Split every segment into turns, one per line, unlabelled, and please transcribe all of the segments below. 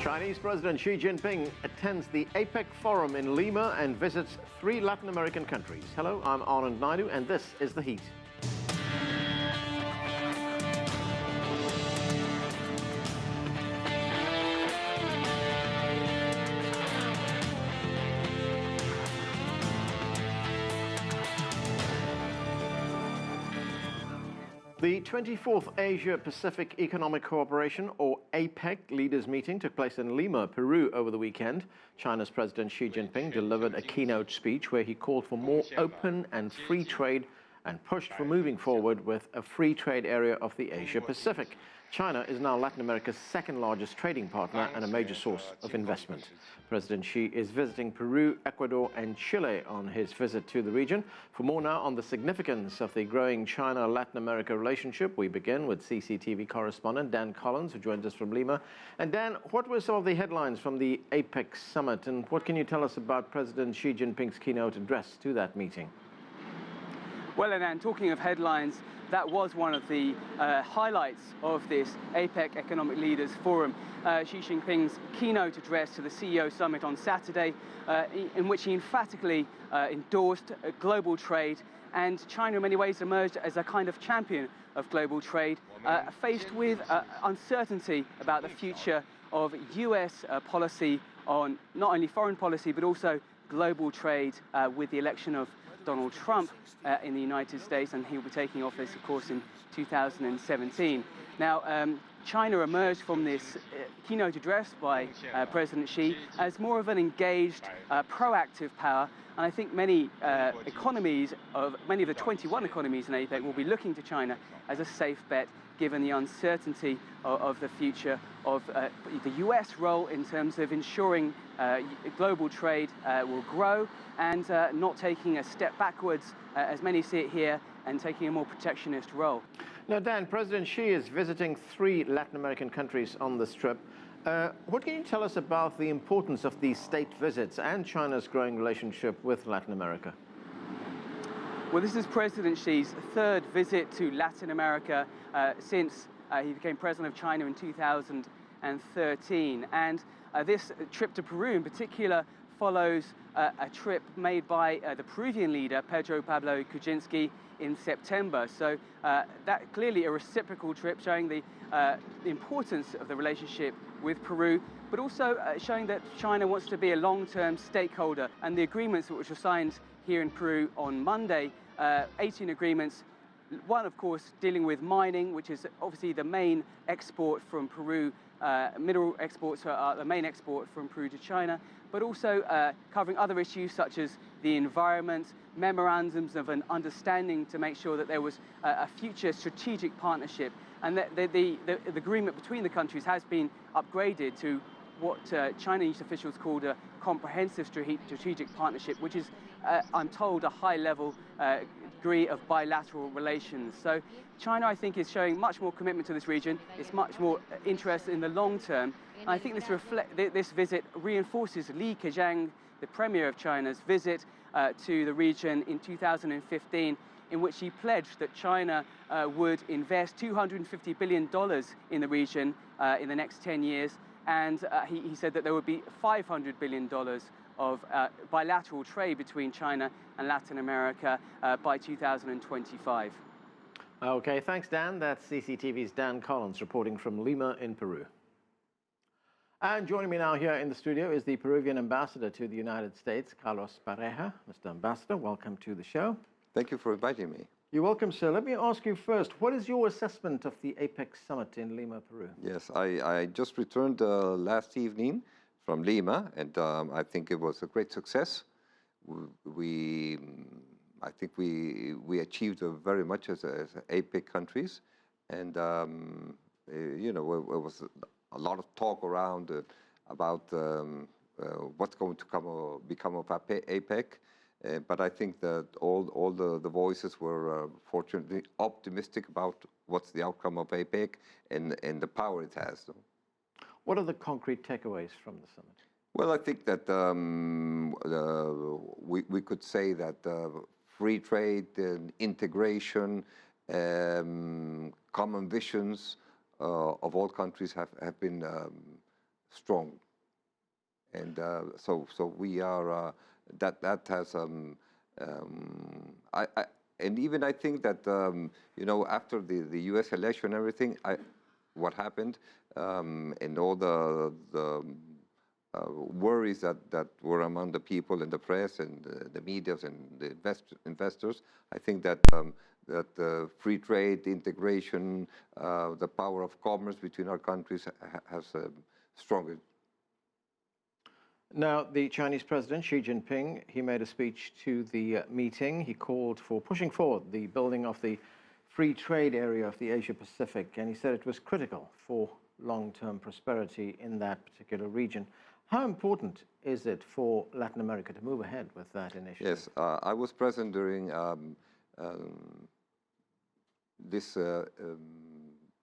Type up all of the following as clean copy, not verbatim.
Chinese President Xi Jinping attends the APEC forum in Lima and visits 3 Latin American countries. Hello, I'm Anand Naidu, and this is The Heat. The 24th Asia-Pacific Economic Cooperation, or APEC, leaders meeting took place in Lima, Peru over the weekend. China's President Xi Jinping delivered a keynote speech where he called for more open and free trade and pushed for moving forward with a free trade area of the Asia-Pacific. China is now Latin America's second largest trading partner and a major source of investment. President Xi is visiting Peru, Ecuador and Chile on his visit to the region. For more now on the significance of the growing China-Latin America relationship, we begin with CCTV Correspondent Dan Collyns, who joins us from Lima. And Dan, what were some of the headlines from the APEC summit, and what can you tell us about President Xi Jinping's keynote address to that meeting?
Well, and talking of headlines, that was one of the highlights of this APEC Economic Leaders Forum. Xi Jinping's keynote address to the CEO Summit on Saturday, in which he emphatically endorsed global trade, and China in many ways emerged as a kind of champion of global trade, faced with uncertainty about the future of US policy on not only foreign policy but also global trade with the election of Donald Trump in the United States, and he will be taking office, of course, in 2017. Now, China emerged from this keynote address by President Xi as more of an engaged, proactive power, and I think many economies, many of the 21 economies in APEC will be looking to China as a safe bet, given the uncertainty of the future of the US role in terms of ensuring global trade will grow and not taking a step backwards, as many see it here, and taking a more protectionist role.
Now, Dan, President Xi is visiting 3 Latin American countries on this trip. What can you tell us about the importance of these state visits and China's growing relationship with Latin America?
Well, this is President Xi's 3rd visit to Latin America since he became president of China in 2013. And this trip to Peru in particular follows a trip made by the Peruvian leader, Pedro Pablo Kuczynski, in September. So that clearly a reciprocal trip showing the importance of the relationship with Peru, but also showing that China wants to be a long-term stakeholder. And the agreements which were signed here in Peru on Monday, 18 agreements, one, of course, dealing with mining, which is obviously the main export from Peru. Mineral exports are the main export from Peru to China, but also covering other issues such as the environment, memorandums of an understanding to make sure that there was a future strategic partnership, and that the agreement between the countries has been upgraded to what Chinese officials called a comprehensive strategic partnership, which is, I'm told, a high-level degree of bilateral relations. So China, I think, is showing much more commitment to this region. It's much more interest in the long term. And I think this visit reinforces Li Keqiang, the Premier of China's visit to the region in 2015, in which he pledged that China would invest $250 billion in the region in the next 10 years. And he said that there would be $500 billion of bilateral trade between China and Latin America by 2025.
Okay, thanks, Dan. That's CCTV's Dan Collyns reporting from Lima in Peru. And joining me now here in the studio is the Peruvian Ambassador to the United States, Carlos Pareja. Mr. Ambassador, welcome to the show.
Thank you for inviting me.
You're welcome, sir. Let me ask you first, what is your assessment of the APEC summit in Lima, Peru?
Yes, I just returned last evening from Lima, and I think it was a great success. I think we achieved very much as APEC countries, and you know, it was a lot of talk around about what's going to become of APEC. But I think that all the voices were fortunately optimistic about what's the outcome of APEC and the power it has.
What are the concrete takeaways from the summit?
Well, I think that we could say that free trade and integration, common visions of all countries have been strong. And so we are, that has, and even I think that, after the US election and everything, what happened, and all the worries that were among the people and the press and the media and the investors, I think that free trade, integration, the power of commerce between our countries has stronger.
Now, the Chinese President Xi Jinping, he made a speech to the meeting. He called for pushing forward the building of the free trade area of the Asia-Pacific, and he said it was critical for long-term prosperity in that particular region. How important is it for Latin America to move ahead with that initiative?
Yes, I was present during this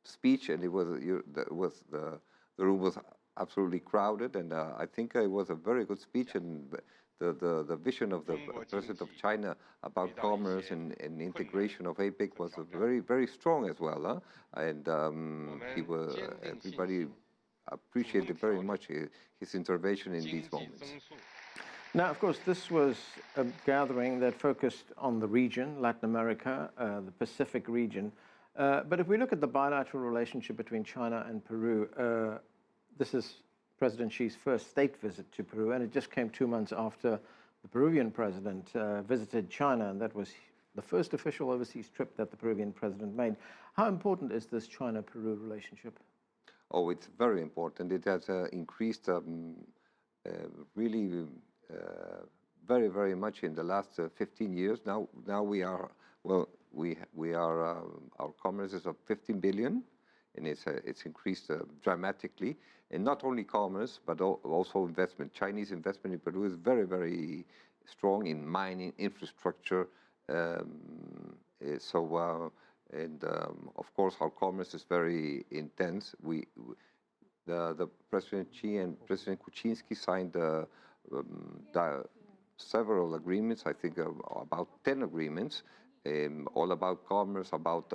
speech, and the room was absolutely crowded, and I think it was a very good speech, and the vision of the President of China about commerce and integration of APEC was very, very strong as well, huh? And everybody appreciated very much his intervention in these moments.
Now, of course, this was a gathering that focused on the region, Latin America, the Pacific region. But if we look at the bilateral relationship between China and Peru, this is President Xi's first state visit to Peru, and it just came 2 months after the Peruvian president visited China, and that was the first official overseas trip that the Peruvian president made. How important is this China-Peru relationship?
Oh, it's very important. It has increased really very, very much in the last 15 years. Now we are, well, we are, our commerce is of 15 billion, and it's increased dramatically. And not only commerce, but also investment. Chinese investment in Peru is very, very strong in mining, infrastructure. Of course, our commerce is very intense. The President Xi and President Kuczynski signed several agreements, I think about 10 agreements, all about commerce, about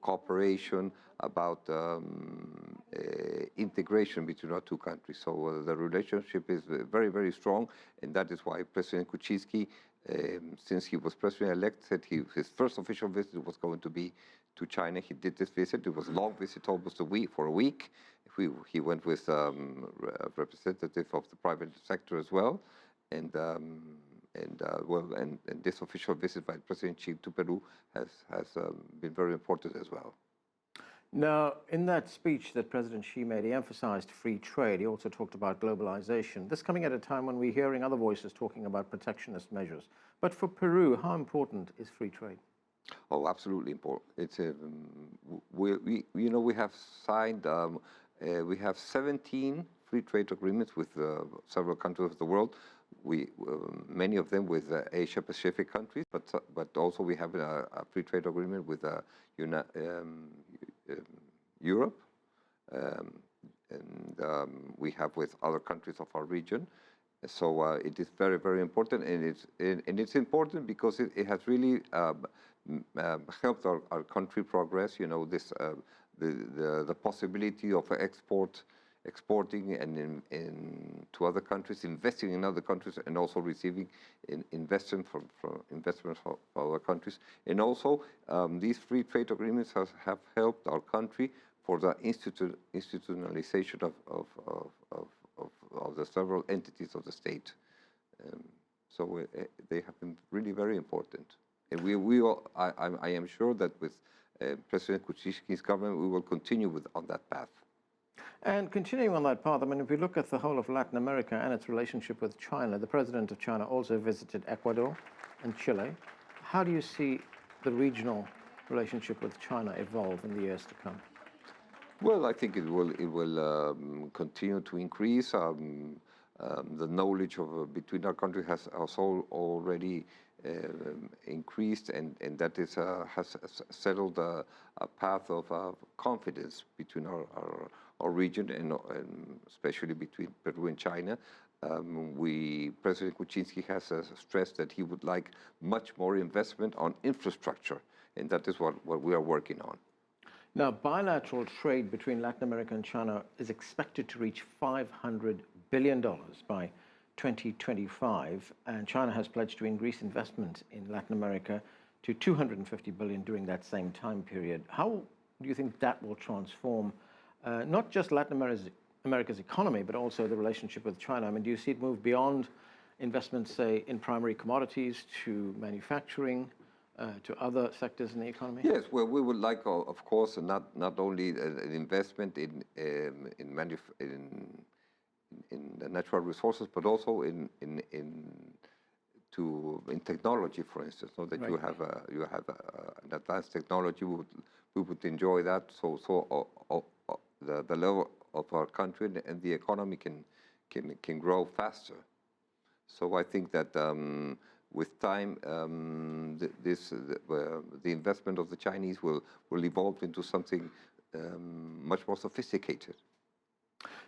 cooperation, about integration between our two countries. So the relationship is very, very strong, and that is why President Kuczynski, since he was president-elect, said his first official visit was going to be to China. He did this visit. It was a long visit, almost for a week. He went with a representative of the private sector as well, and this official visit by President Xi to Peru has been very important as well.
Now, in that speech that President Xi made, he emphasized free trade. He also talked about globalization. This coming at a time when we're hearing other voices talking about protectionist measures. But for Peru, how important is free trade?
Oh, absolutely important. It's we have signed, we have 17 free trade agreements with several countries of the world. Many of them with Asia-Pacific countries, but also we have a free trade agreement with Europe, and we have with other countries of our region. So it is very, very important, and it's important because it has really helped our country progress. You know, this the possibility of exporting and to other countries, investing in other countries, and also receiving investment from other countries. And also, these free trade agreements have helped our country for the institutionalization of the several entities of the state. So they have been really very important. And I am sure that with President Kuczynski's government, we will continue on that path.
And continuing on that path, I mean, if we look at the whole of Latin America and its relationship with China, the president of China also visited Ecuador and Chile. How do you see the regional relationship with China evolve in the years to come?
Well, I think it will continue to increase. The knowledge between our countries has also already increased, and that has settled a path of confidence between our region and especially between Peru and China. President Kuczynski has stressed that he would like much more investment on infrastructure, and that is what we are working on.
Now, bilateral trade between Latin America and China is expected to reach $500 billion by 2025, and China has pledged to increase investment in Latin America to $250 billion during that same time period. How do you think that will transform not just Latin America's economy, but also the relationship with China? I mean, do you see it move beyond investments, say, in primary commodities to manufacturing, to other sectors in the economy?
Yes, well, we would like, of course, not only an investment in the natural resources, but also in technology, for instance, so that you have an advanced technology. We would enjoy that. So the level of our country and the economy can grow faster. So I think that with time, the investment of the Chinese will evolve into something much more sophisticated.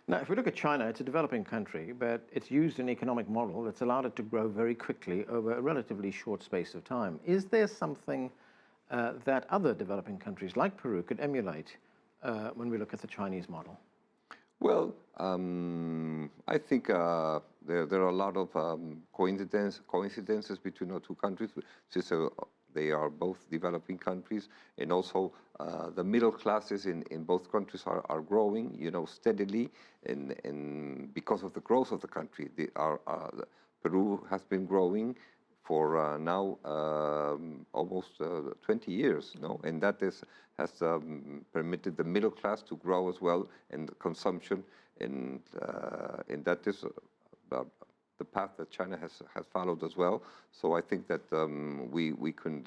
Now, if we look at China, it's a developing country, but it's used an economic model that's allowed it to grow very quickly over a relatively short space of time. Is there something that other developing countries like Peru could emulate when we look at the Chinese model?
Well, I think there are a lot of coincidences between our two countries, since they are both developing countries, and also the middle classes in both countries are growing, steadily, and because of the growth of the country, Peru has been growing for now almost 20 years, and that has permitted the middle class to grow as well, and consumption, and that is the path that China has followed as well. So I think that we can,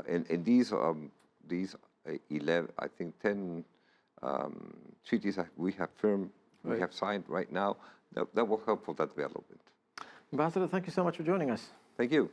and these 11, I think 10 treaties that we have signed right now, that will help for that development.
Ambassador, thank you so much for joining us.
Thank you.